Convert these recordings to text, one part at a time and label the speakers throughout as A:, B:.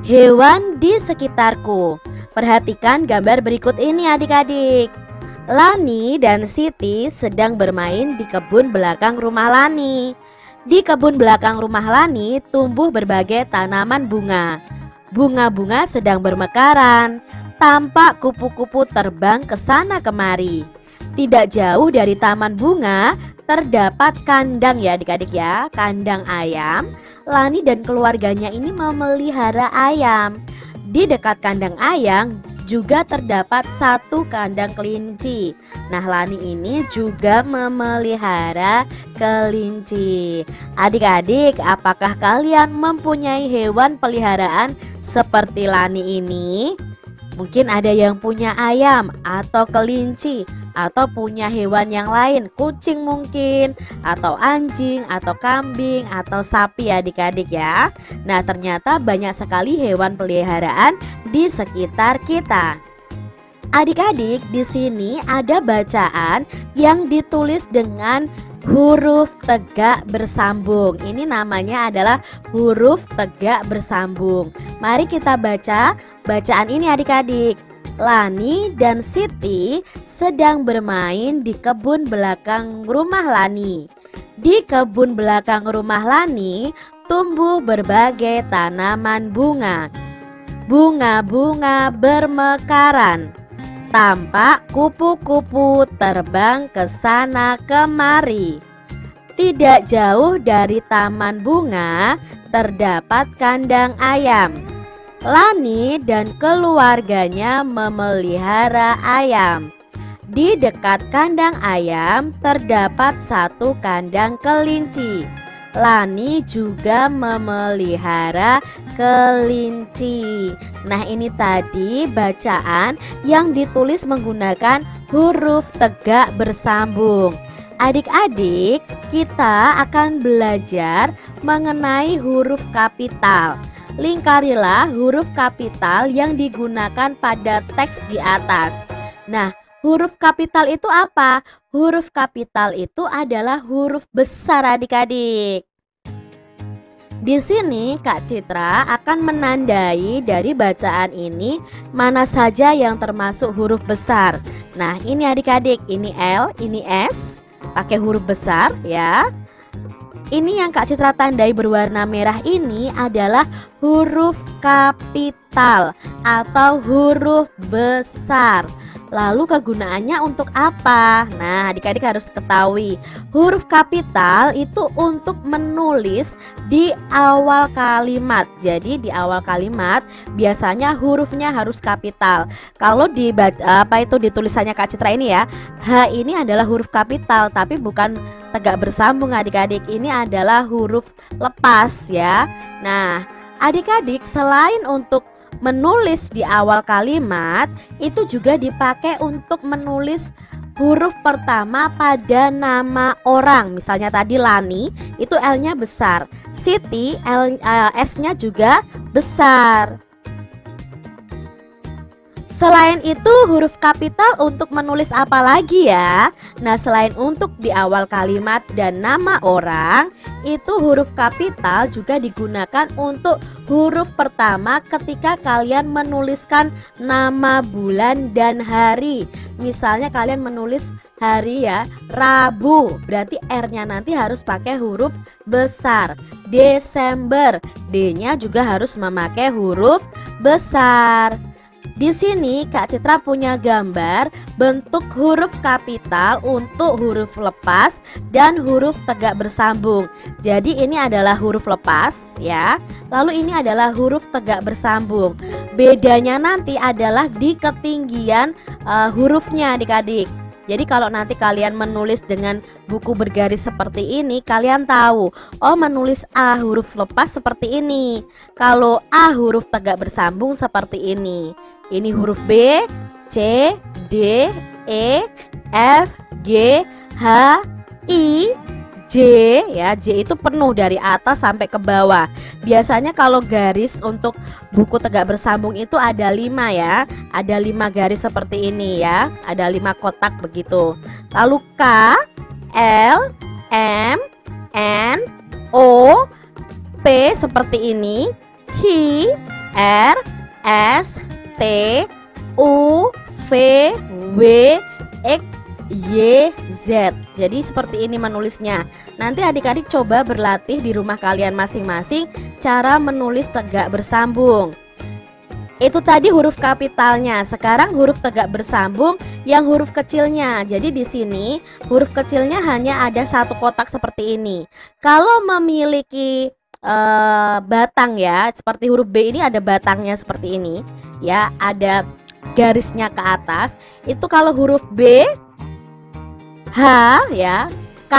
A: Hewan di sekitarku. Perhatikan gambar berikut ini adik-adik. Lani dan Siti sedang bermain di kebun belakang rumah Lani. Di kebun belakang rumah Lani tumbuh berbagai tanaman bunga. Bunga-bunga sedang bermekaran. Tampak kupu-kupu terbang ke sana kemari. Tidak jauh dari taman bunga terdapat kandang ya adik-adik ya, kandang ayam. Lani dan keluarganya ini memelihara ayam. Di dekat kandang ayam juga terdapat satu kandang kelinci. Nah, Lani ini juga memelihara kelinci. Adik-adik, apakah kalian mempunyai hewan peliharaan seperti Lani ini? Mungkin ada yang punya ayam atau kelinci, atau punya hewan yang lain, kucing mungkin, atau anjing, atau kambing, atau sapi adik-adik ya. Nah, ternyata banyak sekali hewan peliharaan di sekitar kita. Adik-adik, di sini ada bacaan yang ditulis dengan huruf tegak bersambung. Ini namanya adalah huruf tegak bersambung. Mari kita baca bacaan ini adik-adik. Lani dan Siti sedang bermain di kebun belakang rumah Lani. Di kebun belakang rumah Lani tumbuh berbagai tanaman bunga. Bunga-bunga bermekaran. Tampak kupu-kupu terbang ke sana kemari. Tidak jauh dari taman bunga terdapat kandang ayam. Lani dan keluarganya memelihara ayam. Di dekat kandang ayam terdapat satu kandang kelinci. Lani juga memelihara kelinci. Nah, ini tadi bacaan yang ditulis menggunakan huruf tegak bersambung. Adik-adik, kita akan belajar mengenai huruf kapital. Lingkarilah huruf kapital yang digunakan pada teks di atas. Nah, huruf kapital itu apa? Huruf kapital itu adalah huruf besar adik-adik. Di sini Kak Citra akan menandai dari bacaan ini mana saja yang termasuk huruf besar. Nah, ini adik-adik, ini L, ini S, pakai huruf besar ya. Ini yang Kak Citra tandai berwarna merah ini adalah huruf kapital atau huruf besar. Lalu kegunaannya untuk apa? Nah, adik-adik harus ketahui, huruf kapital itu untuk menulis di awal kalimat. Jadi di awal kalimat biasanya hurufnya harus kapital. Kalau di di tulisannya Kak Citra ini ya, H ini adalah huruf kapital tapi bukan tegak bersambung adik-adik. Ini adalah huruf lepas ya. Nah, adik-adik selain untuk menulis di awal kalimat, itu juga dipakai untuk menulis huruf pertama pada nama orang. Misalnya tadi Lani, itu L-nya besar. Siti, S-nya juga besar. Selain itu huruf kapital untuk menulis apa lagi ya? Nah, selain untuk di awal kalimat dan nama orang, itu huruf kapital juga digunakan untuk huruf pertama ketika kalian menuliskan nama bulan dan hari. Misalnya kalian menulis hari ya, Rabu, berarti R-nya nanti harus pakai huruf besar. Desember, D-nya juga harus memakai huruf besar. Di sini Kak Citra punya gambar bentuk huruf kapital untuk huruf lepas dan huruf tegak bersambung. Jadi ini adalah huruf lepas ya. Lalu ini adalah huruf tegak bersambung. Bedanya nanti adalah di ketinggian hurufnya adik-adik. Jadi kalau nanti kalian menulis dengan buku bergaris seperti ini, kalian tahu, oh menulis A huruf lepas seperti ini. Kalau A huruf tegak bersambung seperti ini. Ini huruf B, C, D, E, F, G, H, I, J ya. J itu penuh dari atas sampai ke bawah. Biasanya kalau garis untuk buku tegak bersambung itu ada 5 ya. Ada 5 garis seperti ini ya. Ada 5 kotak begitu. Lalu K, L, M, N, O, P seperti ini. Q, R S T U V W X Y Z. Jadi seperti ini menulisnya. Nanti adik-adik coba berlatih di rumah kalian masing-masing cara menulis tegak bersambung. Itu tadi huruf kapitalnya. Sekarang huruf tegak bersambung yang huruf kecilnya. Jadi di sini huruf kecilnya hanya ada satu kotak seperti ini. Kalau memiliki batang ya, seperti huruf B ini ada batangnya seperti ini ya, ada garisnya ke atas. Itu kalau huruf B, H ya, K,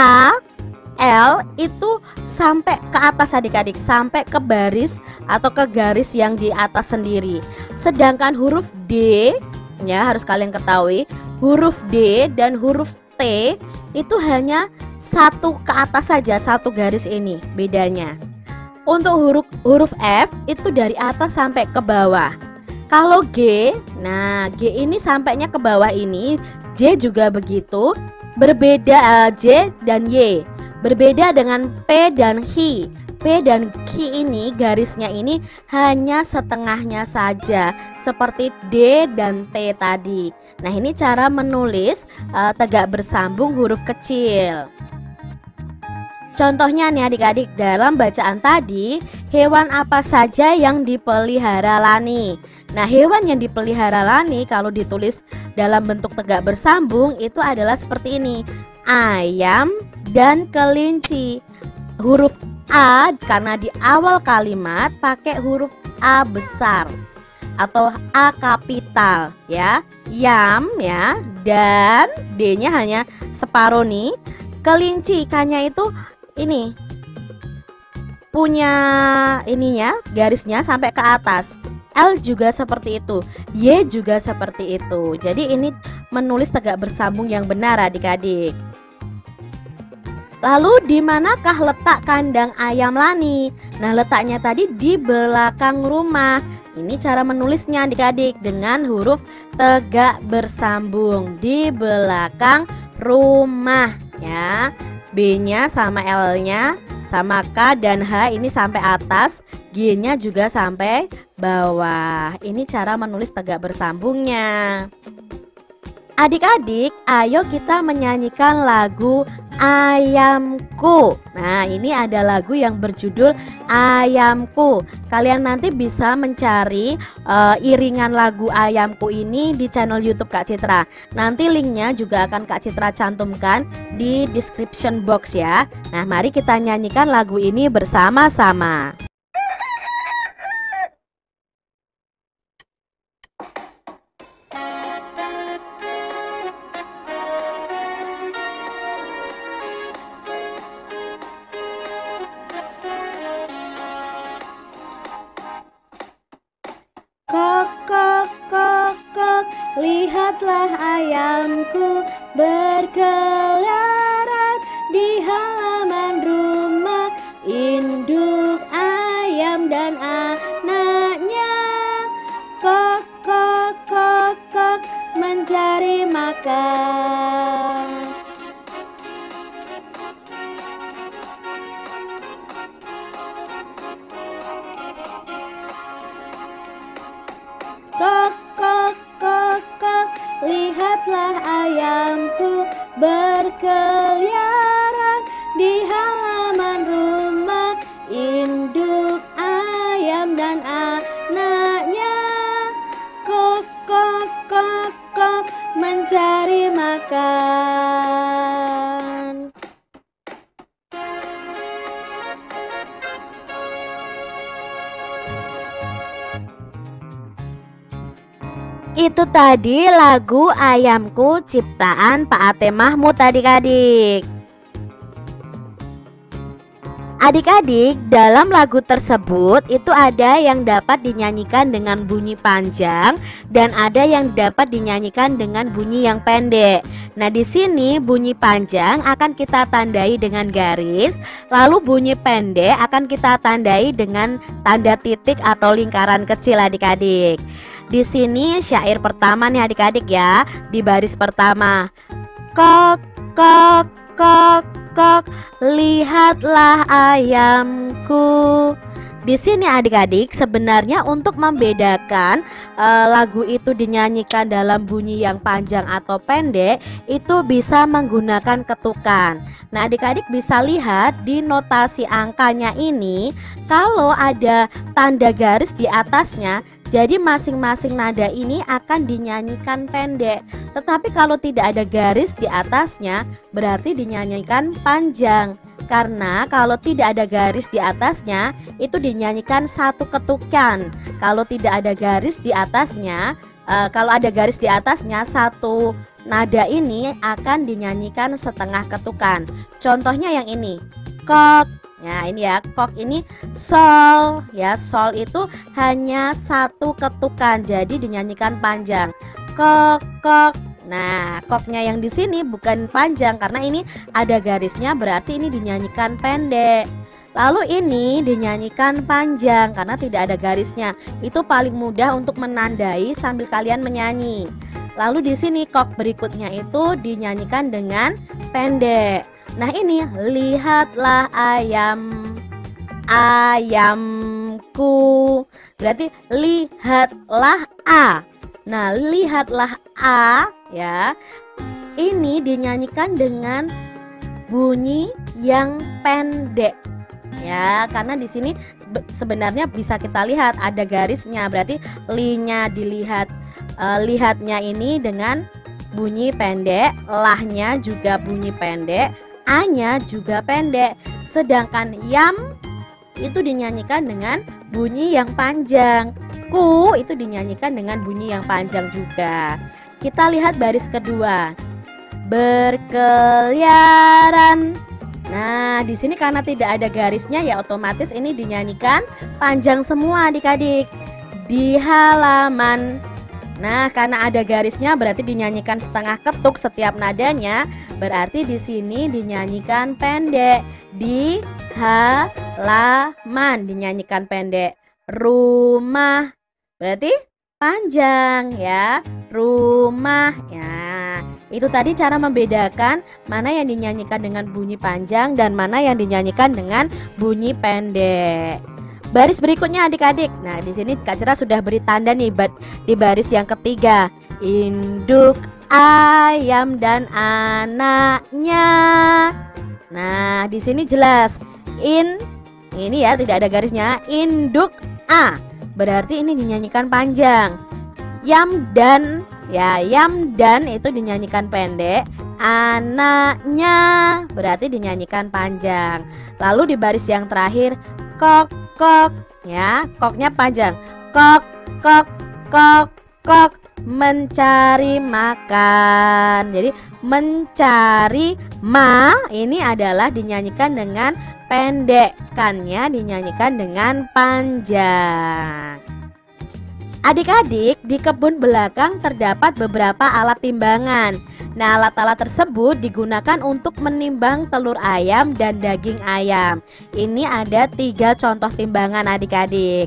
A: L itu sampai ke atas adik-adik, sampai ke baris atau ke garis yang di atas sendiri. Sedangkan huruf D ya, harus kalian ketahui, huruf D dan huruf T itu hanya satu ke atas saja, satu garis ini bedanya. Untuk huruf F itu dari atas sampai ke bawah. Kalau G, nah G ini sampainya ke bawah ini, J juga begitu. Berbeda J dan Y, berbeda dengan P dan H. P dan Q ini garisnya ini hanya setengahnya saja, seperti D dan T tadi. Nah ini cara menulis tegak bersambung huruf kecil. Contohnya nih adik-adik, dalam bacaan tadi, hewan apa saja yang dipelihara Lani? Nah hewan yang dipelihara Lani kalau ditulis dalam bentuk tegak bersambung itu adalah seperti ini, ayam dan kelinci. Huruf A karena di awal kalimat pakai huruf A besar atau A kapital ya, yam ya, dan D-nya hanya separuh nih. Kelinci ikannya itu ini punya ininya, garisnya sampai ke atas. L juga seperti itu, Y juga seperti itu. Jadi ini menulis tegak bersambung yang benar adik-adik. Lalu di manakah letak kandang ayam Lani? Nah letaknya tadi di belakang rumah. Ini cara menulisnya adik-adik dengan huruf tegak bersambung, di belakang rumah ya. B-nya sama L-nya sama K dan H ini sampai atas, G-nya juga sampai bawah. Ini cara menulis tegak bersambungnya. Adik-adik, ayo kita menyanyikan lagu Ayamku. Nah, ini ada lagu yang berjudul Ayamku. Kalian nanti bisa mencari iringan lagu Ayamku ini di channel YouTube Kak Citra. Nanti linknya juga akan Kak Citra cantumkan di description box ya. Nah, mari kita nyanyikan lagu ini bersama-sama. Kok, kok, kok, kok, lihatlah ayamku berkeliaran di halaman rumah. Induk ayam dan anaknya, kok, kok, kok, kok, mencari makan. Kok, kok, kok, kok, lihatlah ayamku berkeliaran di halaman rumah. Induk ayam dan anaknya, kok, kok, kok, kok, mencari makan. Itu tadi lagu Ayamku ciptaan Pak Ate Mahmud adik-adik. Adik-adik, dalam lagu tersebut itu ada yang dapat dinyanyikan dengan bunyi panjang dan ada yang dapat dinyanyikan dengan bunyi yang pendek. Nah, di sini bunyi panjang akan kita tandai dengan garis, lalu bunyi pendek akan kita tandai dengan tanda titik atau lingkaran kecil adik-adik. Di sini syair pertama nih adik-adik ya, di baris pertama. Kok, kok, kok, kok, lihatlah ayamku Di sini adik-adik sebenarnya untuk membedakan lagu itu dinyanyikan dalam bunyi yang panjang atau pendek itu bisa menggunakan ketukan. Nah, adik-adik bisa lihat di notasi angkanya ini kalau ada tanda garis di atasnya, jadi masing-masing nada ini akan dinyanyikan pendek. Tetapi kalau tidak ada garis di atasnya berarti dinyanyikan panjang. Karena kalau tidak ada garis di atasnya itu dinyanyikan satu ketukan. Kalau tidak ada garis di atasnya, kalau ada garis di atasnya satu nada ini akan dinyanyikan setengah ketukan. Contohnya yang ini, kok. Nah ini ya, kok ini sol ya, sol itu hanya satu ketukan jadi dinyanyikan panjang. Kok kok. Nah, koknya yang di sini bukan panjang karena ini ada garisnya, berarti ini dinyanyikan pendek. Lalu ini dinyanyikan panjang karena tidak ada garisnya. Itu paling mudah untuk menandai sambil kalian menyanyi. Lalu di sini kok berikutnya itu dinyanyikan dengan pendek. Nah, ini lihatlah ayamku. Berarti lihatlah a. Nah, lihatlah a ya. Ini dinyanyikan dengan bunyi yang pendek. Ya, karena di sini sebenarnya bisa kita lihat ada garisnya, berarti li-nya dilihat, lihatnya ini dengan bunyi pendek, lahnya juga bunyi pendek, a-nya juga pendek. Sedangkan yam itu dinyanyikan dengan bunyi yang panjang. Ku itu dinyanyikan dengan bunyi yang panjang juga. Kita lihat baris kedua. Berkeliaran. Nah, di sini karena tidak ada garisnya ya otomatis ini dinyanyikan panjang semua adik-adik. Di halaman. Nah, karena ada garisnya berarti dinyanyikan setengah ketuk setiap nadanya, berarti di sini dinyanyikan pendek. Di halaman dinyanyikan pendek. Rumah berarti panjang ya, rumah ya. Itu tadi cara membedakan mana yang dinyanyikan dengan bunyi panjang dan mana yang dinyanyikan dengan bunyi pendek. Baris berikutnya adik-adik. Nah, di sini Kak Cera sudah beri tanda nih di baris yang ketiga. Induk ayam dan anaknya. Nah, di sini jelas ini ya tidak ada garisnya. Induk a. Berarti ini dinyanyikan panjang. Yam dan ya, yam dan itu dinyanyikan pendek. Anaknya berarti dinyanyikan panjang. Lalu di baris yang terakhir kok kok ya, koknya panjang. Kok kok kok kok mencari makan. Jadi mencari ma ini adalah dinyanyikan dengan pendek, kannya dinyanyikan dengan panjang. Adik-adik, di kebun belakang terdapat beberapa alat timbangan. Nah, alat-alat tersebut digunakan untuk menimbang telur ayam dan daging ayam. Ini ada 3 contoh timbangan adik-adik.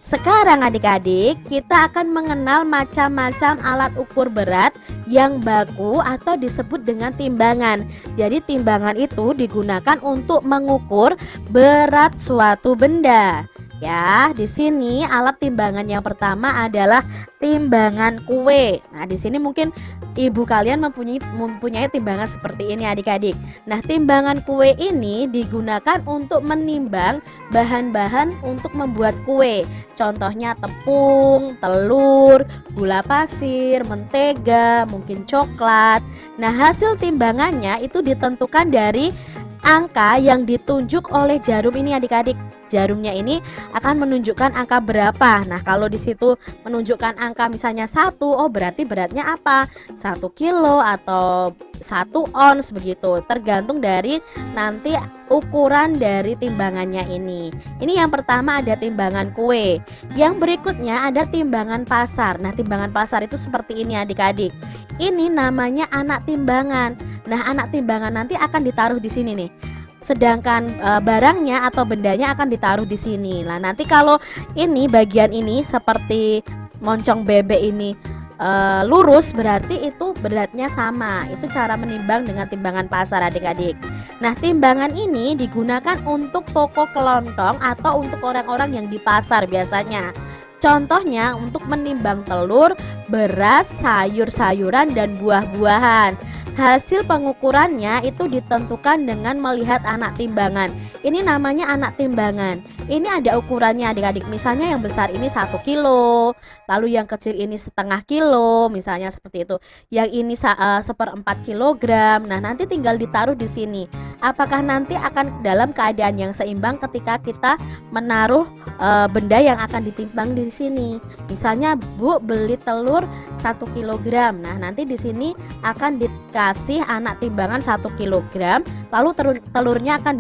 A: Sekarang adik-adik, kita akan mengenal macam-macam alat ukur berat yang baku atau disebut dengan timbangan. Jadi timbangan itu digunakan untuk mengukur berat suatu benda. Ya, di sini alat timbangan yang pertama adalah timbangan kue. Nah, di sini mungkin ibu kalian mempunyai timbangan seperti ini adik-adik. Nah, timbangan kue ini digunakan untuk menimbang bahan-bahan untuk membuat kue. Contohnya tepung, telur, gula pasir, mentega, mungkin coklat. Nah, hasil timbangannya itu ditentukan dari angka yang ditunjuk oleh jarum ini adik-adik. Jarumnya ini akan menunjukkan angka berapa. Nah, kalau di situ menunjukkan angka misalnya 1, oh berarti beratnya apa? 1 kilo atau 1 ons begitu. Tergantung dari nanti ukuran dari timbangannya ini. Ini yang pertama ada timbangan kue. Yang berikutnya ada timbangan pasar. Nah, timbangan pasar itu seperti ini adik-adik. Ini namanya anak timbangan. Nah, anak timbangan nanti akan ditaruh di sini nih. Sedangkan barangnya atau bendanya akan ditaruh di sini. Nah, nanti kalau ini bagian ini seperti moncong bebek ini lurus, berarti itu beratnya sama. Itu cara menimbang dengan timbangan pasar adik-adik. Nah, timbangan ini digunakan untuk toko kelontong atau untuk orang-orang yang di pasar biasanya. Contohnya untuk menimbang telur, beras, sayur-sayuran, dan buah-buahan. Hasil pengukurannya itu ditentukan dengan melihat anak timbangan. Ini namanya anak timbangan. Ini ada ukurannya adik-adik. Misalnya yang besar ini 1 kilo, lalu yang kecil ini setengah kilo, misalnya seperti itu. Yang ini 1/4 kilogram. Nah, nanti tinggal ditaruh di sini. Apakah nanti akan dalam keadaan yang seimbang ketika kita menaruh benda yang akan ditimbang di sini. Misalnya, Bu beli telur 1 kilogram. Nah, nanti di sini akan dikasih anak timbangan 1 kilogram, lalu telurnya akan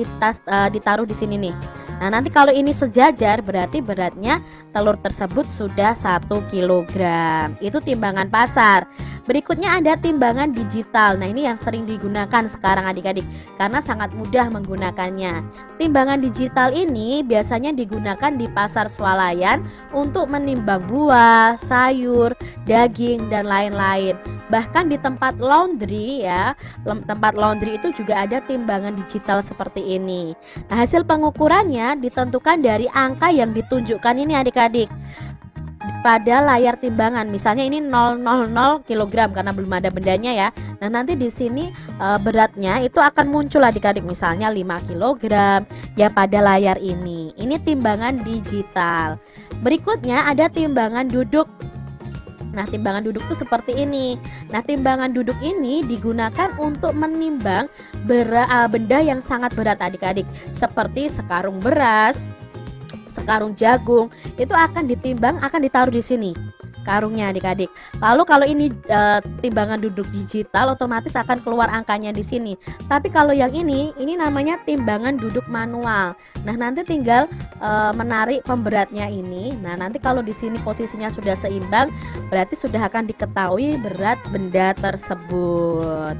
A: ditaruh di sini nih. Nah, nanti kalau ini sejajar berarti beratnya telur tersebut sudah 1 kilogram. Itu timbangan pasar. Berikutnya ada timbangan digital. Nah, ini yang sering digunakan sekarang adik-adik karena sangat mudah menggunakannya. Timbangan digital ini biasanya digunakan di pasar swalayan untuk menimbang buah, sayur, daging, dan lain-lain. Bahkan di tempat laundry ya, tempat laundry itu juga ada timbangan digital seperti ini. Nah, hasil pengukurannya ditentukan dari angka yang ditunjukkan ini adik-adik pada layar timbangan. Misalnya ini 000 kg karena belum ada bendanya ya. Nah, nanti di sini beratnya itu akan muncul adik-adik, misalnya 5 kg ya pada layar ini. Ini timbangan digital. Berikutnya ada timbangan duduk. Nah, timbangan duduk itu seperti ini. Nah, timbangan duduk ini digunakan untuk menimbang benda yang sangat berat adik-adik, seperti sekarung beras, sekarung jagung. Itu akan ditimbang, akan ditaruh di sini karungnya adik-adik. Lalu kalau ini timbangan duduk digital, otomatis akan keluar angkanya di sini. Tapi kalau yang ini namanya timbangan duduk manual. Nah, nanti tinggal menarik pemberatnya ini. Nah, nanti kalau di sini posisinya sudah seimbang, berarti sudah akan diketahui berat benda tersebut.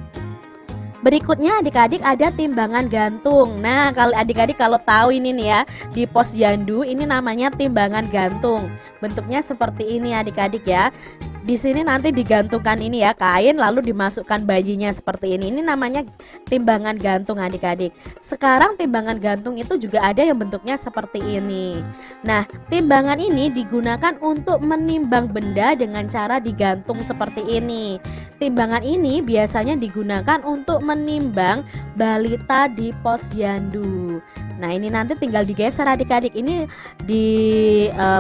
A: Berikutnya adik-adik ada timbangan gantung. Nah, kalau adik-adik kalau tahu ini nih ya, di posyandu ini namanya timbangan gantung. Bentuknya seperti ini adik-adik ya. Di sini nanti digantungkan ini ya kain, lalu dimasukkan bayinya seperti ini. Ini namanya timbangan gantung adik-adik. Sekarang timbangan gantung itu juga ada yang bentuknya seperti ini. Nah, timbangan ini digunakan untuk menimbang benda dengan cara digantung seperti ini. Timbangan ini biasanya digunakan untuk menimbang balita di posyandu. Nah, ini nanti tinggal digeser adik-adik. Ini di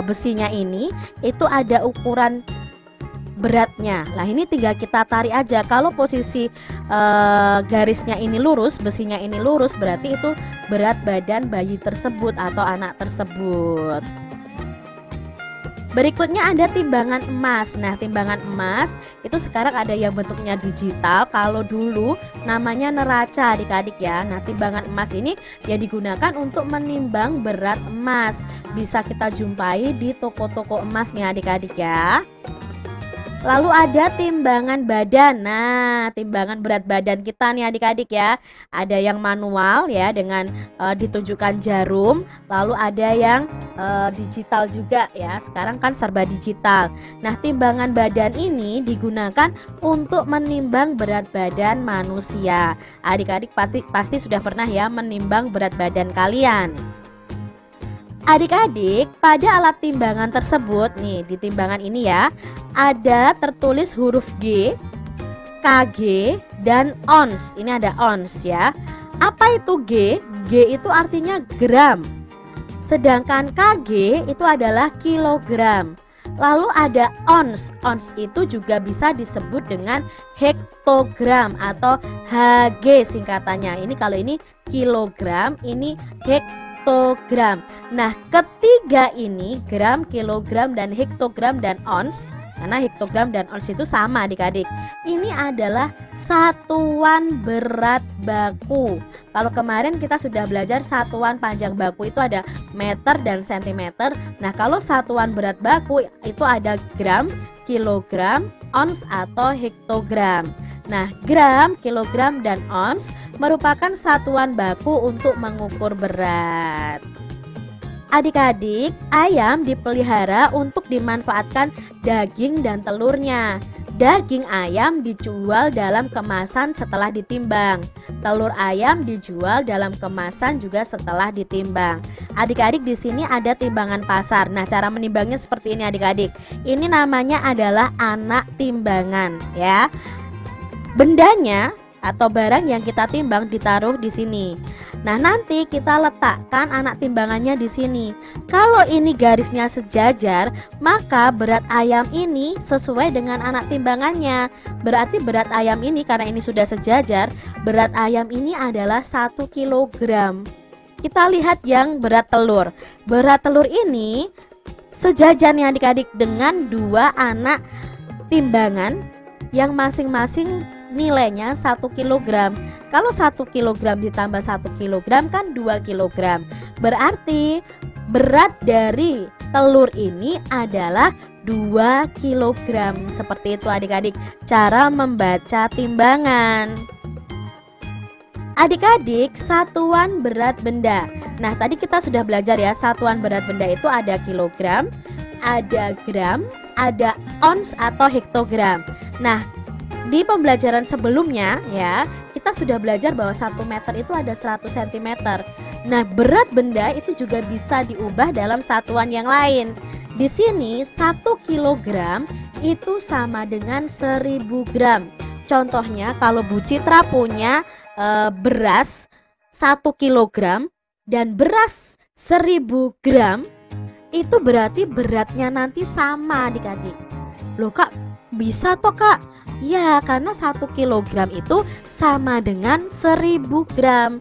A: besinya ini itu ada ukuran beratnya. Nah, ini tinggal kita tarik aja. Kalau posisi garisnya ini lurus, besinya ini lurus, berarti itu berat badan bayi tersebut atau anak tersebut. Berikutnya ada timbangan emas. Nah, timbangan emas itu sekarang ada yang bentuknya digital. Kalau dulu namanya neraca adik-adik ya. Nah, timbangan emas ini ya digunakan untuk menimbang berat emas. Bisa kita jumpai di toko-toko emas nih adik-adik ya. Lalu ada timbangan badan. Nah, timbangan berat badan kita nih adik-adik ya. Ada yang manual ya dengan ditunjukkan jarum. Lalu ada yang digital juga ya. Sekarang kan serba digital. Nah, timbangan badan ini digunakan untuk menimbang berat badan manusia. Adik-adik pasti sudah pernah ya menimbang berat badan kalian. Adik-adik, pada alat timbangan tersebut nih, di timbangan ini ya, ada tertulis huruf G, kg, dan ons. Ini ada ons ya. Apa itu G? G itu artinya gram. Sedangkan kg itu adalah kilogram. Lalu ada ons. Ons itu juga bisa disebut dengan hektogram atau Hg singkatannya. Ini kalau ini kilogram, ini hektogram. Nah, ketiga ini gram, kilogram, dan hektogram dan ons, karena hektogram dan ons itu sama adik-adik. Ini adalah satuan berat baku. Kalau kemarin kita sudah belajar satuan panjang baku itu ada meter dan sentimeter. Nah, kalau satuan berat baku itu ada gram, kilogram, ons atau hektogram. Nah, gram, kilogram, dan ons merupakan satuan baku untuk mengukur berat. Adik-adik, ayam dipelihara untuk dimanfaatkan daging dan telurnya. Daging ayam dijual dalam kemasan setelah ditimbang. Telur ayam dijual dalam kemasan juga setelah ditimbang. Adik-adik, di sini ada timbangan pasar. Nah, cara menimbangnya seperti ini adik-adik. Ini namanya adalah anak timbangan ya. Bendanya atau barang yang kita timbang ditaruh di sini. Nah, nanti kita letakkan anak timbangannya di sini. Kalau ini garisnya sejajar, maka berat ayam ini sesuai dengan anak timbangannya. Berarti berat ayam ini, karena ini sudah sejajar, berat ayam ini adalah 1 kilogram. Kita lihat yang berat telur. Berat telur ini sejajar nih adik-adik dengan 2 anak timbangan yang masing-masing nilainya 1 kilogram. Kalau 1 kilogram ditambah 1 kilogram kan 2 kilogram. Berarti berat dari telur ini adalah 2 kilogram. Seperti itu adik-adik cara membaca timbangan. Adik-adik, satuan berat benda. Nah, tadi kita sudah belajar ya, satuan berat benda itu ada kilogram, ada gram, ada ons atau hektogram. Nah, di pembelajaran sebelumnya ya, kita sudah belajar bahwa 1 meter itu ada 100 cm. Nah, berat benda itu juga bisa diubah dalam satuan yang lain. Di sini 1 kilogram itu sama dengan 1000 gram. Contohnya kalau Bu Citra punya beras 1 kilogram dan beras 1000 gram, itu berarti beratnya nanti sama adik-adik. Loh Kak, bisa toh Kak? Ya, karena 1 kilogram itu sama dengan 1000 gram.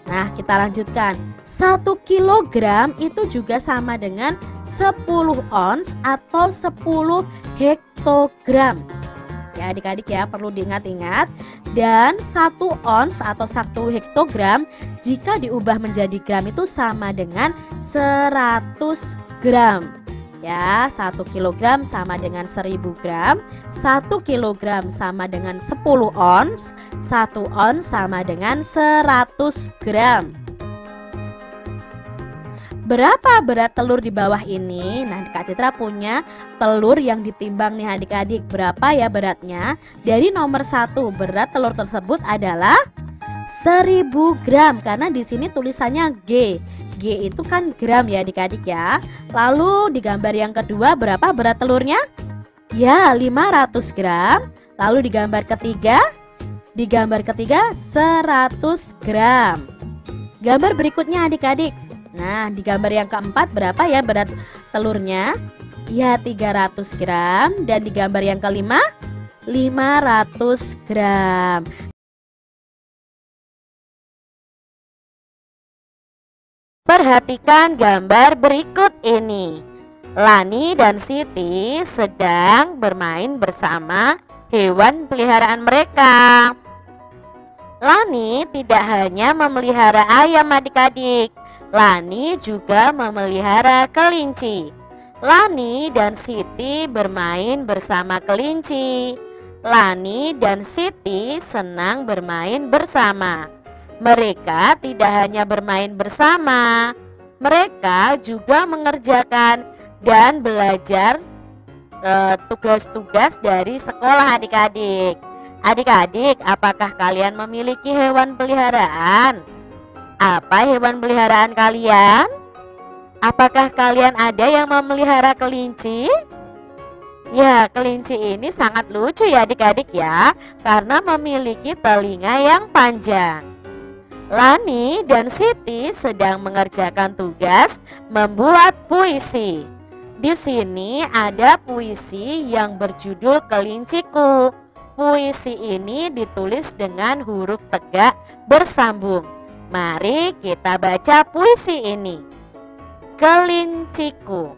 A: Nah, kita lanjutkan. 1 kilogram itu juga sama dengan 10 ons atau 10 hektogram. Ya adik-adik ya, perlu diingat-ingat. Dan 1 ons atau 1 hektogram jika diubah menjadi gram itu sama dengan 100 gram. Ya, 1 kilogram sama dengan 1000 gram, 1 kilogram sama dengan 10 ons, 1 ons sama dengan 100 gram. Berapa berat telur di bawah ini? Nah, Kak Citra punya telur yang ditimbang nih adik-adik. Berapa ya beratnya? Dari nomor 1, berat telur tersebut adalah 1000 gram karena di sini tulisannya G. G itu kan gram ya adik-adik ya. Lalu di gambar yang kedua berapa berat telurnya? Ya, 500 gram. Lalu di gambar ketiga? Di gambar ketiga 100 gram. Gambar berikutnya adik-adik. Nah, di gambar yang keempat berapa ya berat telurnya? Ya, 300 gram. Dan di gambar yang kelima 500 gram. Perhatikan gambar berikut ini. Lani dan Siti sedang bermain bersama hewan peliharaan mereka. Lani tidak hanya memelihara ayam adik-adik, Lani juga memelihara kelinci. Lani dan Siti bermain bersama kelinci. Lani dan Siti senang bermain bersama. Mereka tidak hanya bermain bersama, mereka juga mengerjakan dan belajar tugas-tugas dari sekolah adik-adik. Adik-adik, apakah kalian memiliki hewan peliharaan? Apa hewan peliharaan kalian? Apakah kalian ada yang memelihara kelinci? Ya, kelinci ini sangat lucu ya adik-adik ya, karena memiliki telinga yang panjang. Lani dan Siti sedang mengerjakan tugas membuat puisi. Di sini ada puisi yang berjudul Kelinciku. Puisi ini ditulis dengan huruf tegak bersambung. Mari kita baca puisi ini. Kelinciku.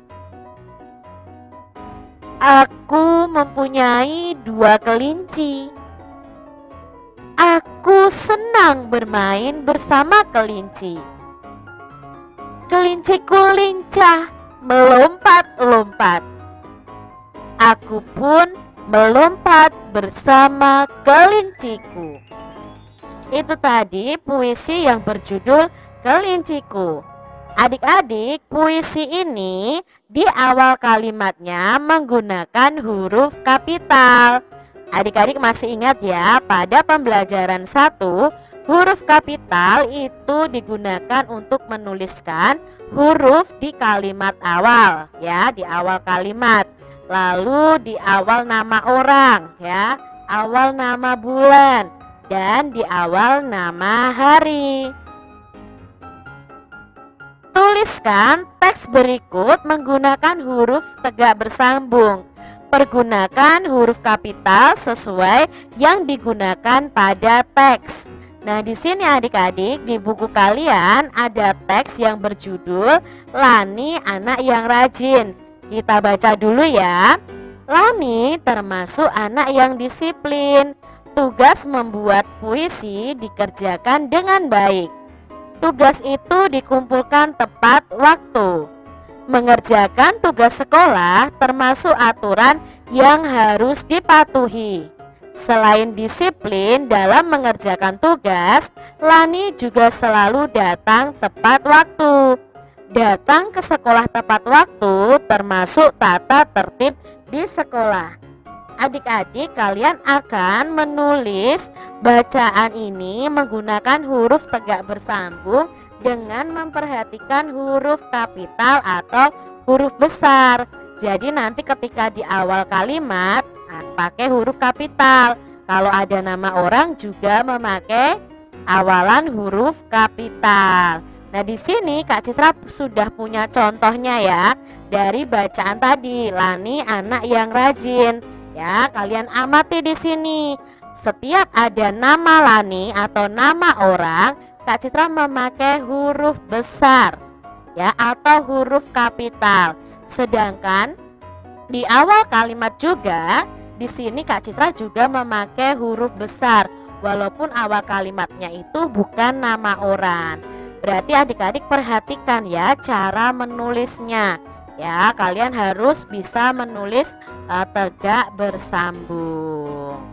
A: Aku mempunyai 2 kelinci. Aku senang bermain bersama kelinci. Kelinciku lincah melompat-lompat. Aku pun melompat bersama kelinciku. Itu tadi puisi yang berjudul Kelinciku. Adik-adik, puisi ini di awal kalimatnya menggunakan huruf kapital. Adik-adik masih ingat ya, pada pembelajaran 1, huruf kapital itu digunakan untuk menuliskan huruf di kalimat awal, ya, di awal kalimat. Lalu di awal nama orang, ya, awal nama bulan, dan di awal nama hari. Tuliskan teks berikut menggunakan huruf tegak bersambung. Pergunakan huruf kapital sesuai yang digunakan pada teks. Nah, di sini adik-adik, di buku kalian ada teks yang berjudul Lani Anak Yang Rajin. Kita baca dulu ya. Lani termasuk anak yang disiplin. Tugas membuat puisi dikerjakan dengan baik. Tugas itu dikumpulkan tepat waktu. Mengerjakan tugas sekolah termasuk aturan yang harus dipatuhi. Selain disiplin dalam mengerjakan tugas, Lani juga selalu datang tepat waktu. Datang ke sekolah tepat waktu termasuk tata tertib di sekolah. Adik-adik, kalian akan menulis bacaan ini menggunakan huruf tegak bersambung dengan memperhatikan huruf kapital atau huruf besar. Jadi nanti ketika di awal kalimat pakai huruf kapital. Kalau ada nama orang juga memakai awalan huruf kapital. Nah, di sini Kak Citra sudah punya contohnya ya dari bacaan tadi, Lani Anak Yang Rajin. Ya, kalian amati di sini. Setiap ada nama Lani atau nama orang, Kak Citra memakai huruf besar ya atau huruf kapital. Sedangkan di awal kalimat juga di sini Kak Citra juga memakai huruf besar walaupun awal kalimatnya itu bukan nama orang. Berarti adik-adik perhatikan ya cara menulisnya. Ya, kalian harus bisa menulis tegak bersambung.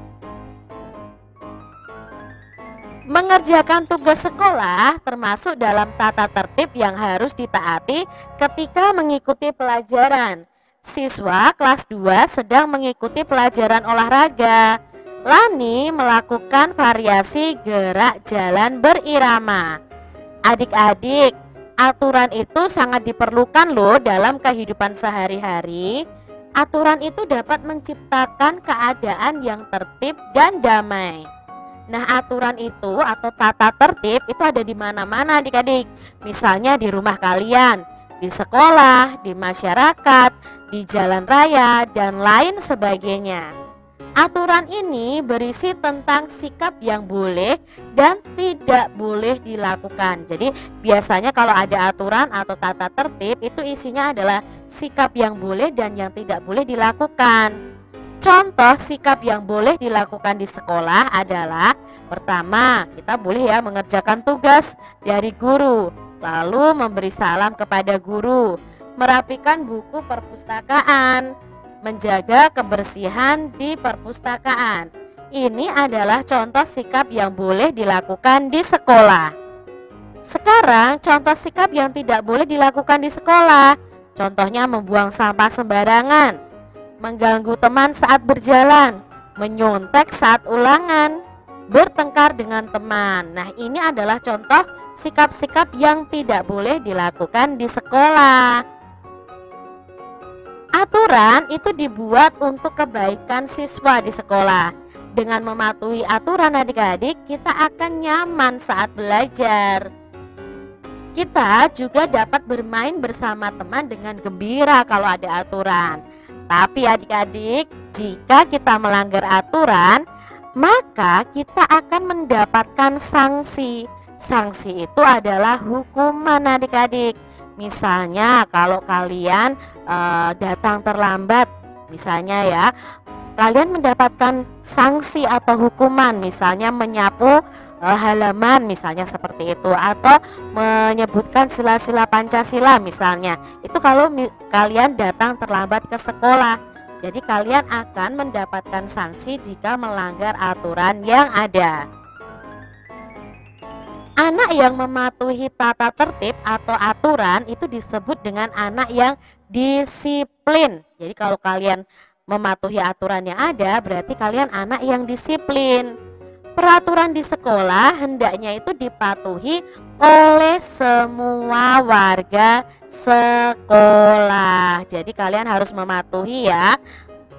A: Mengerjakan tugas sekolah termasuk dalam tata tertib yang harus ditaati ketika mengikuti pelajaran. Siswa kelas 2 sedang mengikuti pelajaran olahraga. Lani melakukan variasi gerak jalan berirama. Adik-adik, aturan itu sangat diperlukan loh dalam kehidupan sehari-hari. Aturan itu dapat menciptakan keadaan yang tertib dan damai. Nah, aturan itu atau tata tertib itu ada di mana-mana adik-adik. Misalnya di rumah kalian, di sekolah, di masyarakat, di jalan raya, dan lain sebagainya. Aturan ini berisi tentang sikap yang boleh dan tidak boleh dilakukan. Jadi biasanya kalau ada aturan atau tata tertib itu isinya adalah sikap yang boleh dan yang tidak boleh dilakukan. Contoh sikap yang boleh dilakukan di sekolah adalah pertama, kita boleh ya mengerjakan tugas dari guru, lalu memberi salam kepada guru, merapikan buku perpustakaan, menjaga kebersihan di perpustakaan. Ini adalah contoh sikap yang boleh dilakukan di sekolah. Sekarang contoh sikap yang tidak boleh dilakukan di sekolah. Contohnya membuang sampah sembarangan, mengganggu teman saat berjalan, menyontek saat ulangan, bertengkar dengan teman. Nah, ini adalah contoh sikap-sikap yang tidak boleh dilakukan di sekolah. Aturan itu dibuat untuk kebaikan siswa di sekolah. Dengan mematuhi aturan adik-adik, kita akan nyaman saat belajar. Kita juga dapat bermain bersama teman dengan gembira kalau ada aturan. Tapi adik-adik, jika kita melanggar aturan, maka kita akan mendapatkan sanksi. Sanksi itu adalah hukuman adik-adik. Misalnya kalau kalian datang terlambat, misalnya ya, kalian mendapatkan sanksi atau hukuman, misalnya menyapu halaman, misalnya seperti itu, atau menyebutkan sila-sila Pancasila misalnya. Itu kalau kalian datang terlambat ke sekolah. Jadi kalian akan mendapatkan sanksi jika melanggar aturan yang ada. Anak yang mematuhi tata tertib atau aturan itu disebut dengan anak yang disiplin. Jadi kalau kalian mematuhi aturan yang ada, berarti kalian anak yang disiplin. Peraturan di sekolah hendaknya itu dipatuhi oleh semua warga sekolah. Jadi kalian harus mematuhi ya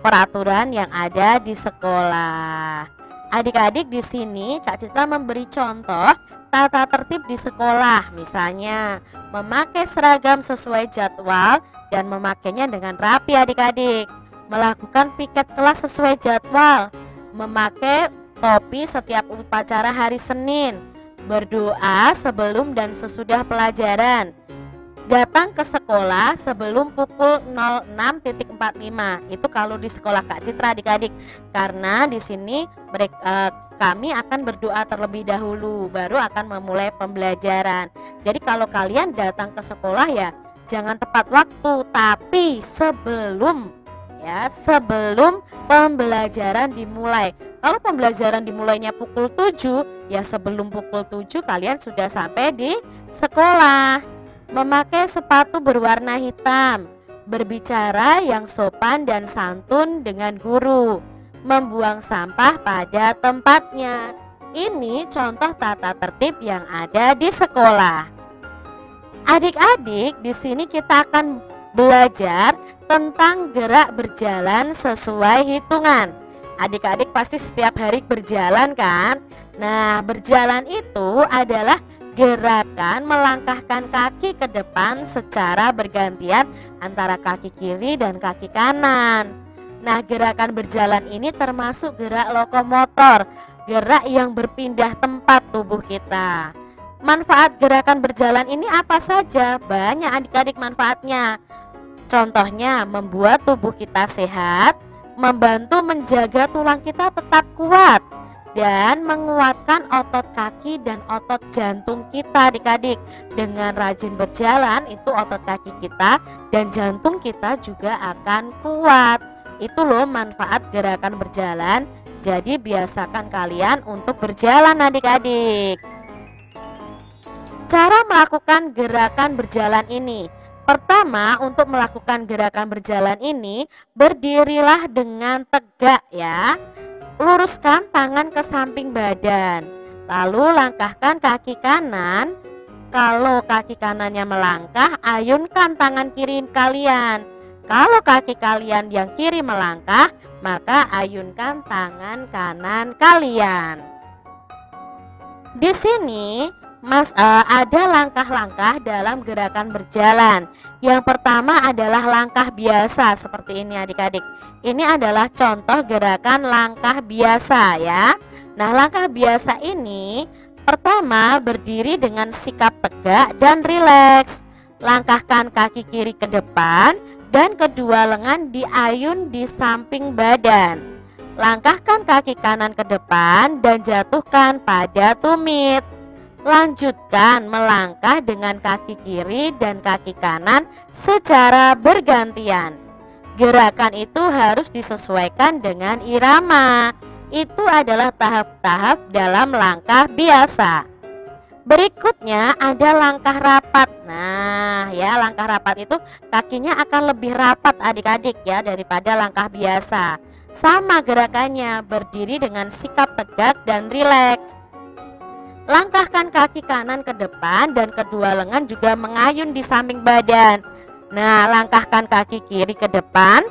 A: peraturan yang ada di sekolah. Adik-adik, di sini Kak Citra memberi contoh tata tertib di sekolah. Misalnya memakai seragam sesuai jadwal dan memakainya dengan rapi adik-adik. Melakukan piket kelas sesuai jadwal. Memakai topi setiap upacara hari Senin. Berdoa sebelum dan sesudah pelajaran. Datang ke sekolah sebelum pukul 06.45. Itu kalau di sekolah Kak Citra adik-adik. Karena di sini kami akan berdoa terlebih dahulu, baru akan memulai pembelajaran. Jadi kalau kalian datang ke sekolah ya jangan tepat waktu, tapi sebelum pembelajaran dimulai. Kalau pembelajaran dimulainya pukul 7, ya sebelum pukul 7 kalian sudah sampai di sekolah. Memakai sepatu berwarna hitam, berbicara yang sopan dan santun dengan guru, membuang sampah pada tempatnya. Ini contoh tata tertib yang ada di sekolah. Adik-adik, di sini kita akan belajar tentang gerak berjalan sesuai hitungan. Adik-adik pasti setiap hari berjalan kan? Nah, berjalan itu adalah gerakan melangkahkan kaki ke depan secara bergantian antara kaki kiri dan kaki kanan. Nah, gerakan berjalan ini termasuk gerak lokomotor, gerak yang berpindah tempat tubuh kita. Manfaat gerakan berjalan ini apa saja? Banyak adik-adik manfaatnya. Contohnya membuat tubuh kita sehat, membantu menjaga tulang kita tetap kuat, dan menguatkan otot kaki dan otot jantung kita adik-adik. Dengan rajin berjalan itu otot kaki kita dan jantung kita juga akan kuat. Itu loh manfaat gerakan berjalan. Jadi biasakan kalian untuk berjalan adik-adik. Cara melakukan gerakan berjalan ini. Pertama, untuk melakukan gerakan berjalan ini, berdirilah dengan tegak ya. Luruskan tangan ke samping badan. Lalu langkahkan kaki kanan. Kalau kaki kanannya melangkah, ayunkan tangan kiri kalian. Kalau kaki kalian yang kiri melangkah, maka ayunkan tangan kanan kalian. Di sini ada langkah-langkah dalam gerakan berjalan. Yang pertama adalah langkah biasa seperti ini adik-adik. Ini adalah contoh gerakan langkah biasa ya. Nah, langkah biasa ini pertama berdiri dengan sikap tegak dan rileks. Langkahkan kaki kiri ke depan dan kedua lengan diayun di samping badan. Langkahkan kaki kanan ke depan dan jatuhkan pada tumit. Lanjutkan melangkah dengan kaki kiri dan kaki kanan secara bergantian. Gerakan itu harus disesuaikan dengan irama. Itu adalah tahap-tahap dalam langkah biasa. Berikutnya ada langkah rapat. Nah ya, langkah rapat itu kakinya akan lebih rapat adik-adik ya daripada langkah biasa. Sama gerakannya, berdiri dengan sikap tegak dan rileks. Langkahkan kaki kanan ke depan dan kedua lengan juga mengayun di samping badan. Nah, langkahkan kaki kiri ke depan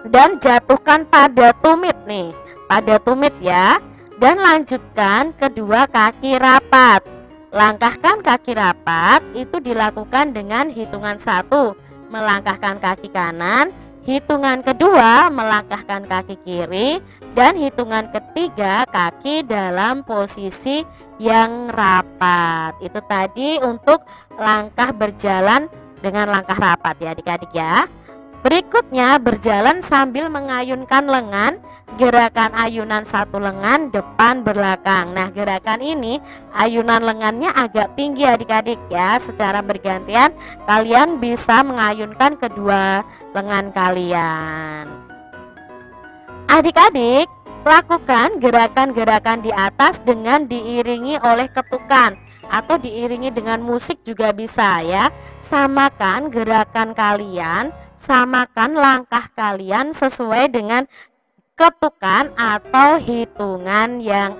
A: dan jatuhkan pada tumit nih, pada tumit ya. Dan lanjutkan kedua kaki rapat. Langkahkan kaki rapat itu dilakukan dengan hitungan 1, melangkahkan kaki kanan. Hitungan kedua melangkahkan kaki kiri dan hitungan ketiga kaki dalam posisi yang rapat. Itu tadi untuk langkah berjalan dengan langkah rapat ya adik-adik ya. Berikutnya berjalan sambil mengayunkan lengan, gerakan ayunan satu lengan depan belakang. Nah, gerakan ini ayunan lengannya agak tinggi adik-adik ya. Secara bergantian kalian bisa mengayunkan kedua lengan kalian. Adik-adik, lakukan gerakan-gerakan di atas dengan diiringi oleh ketukan atau diiringi dengan musik juga bisa ya. Samakan gerakan kalian Samakan langkah kalian sesuai dengan ketukan atau hitungan yang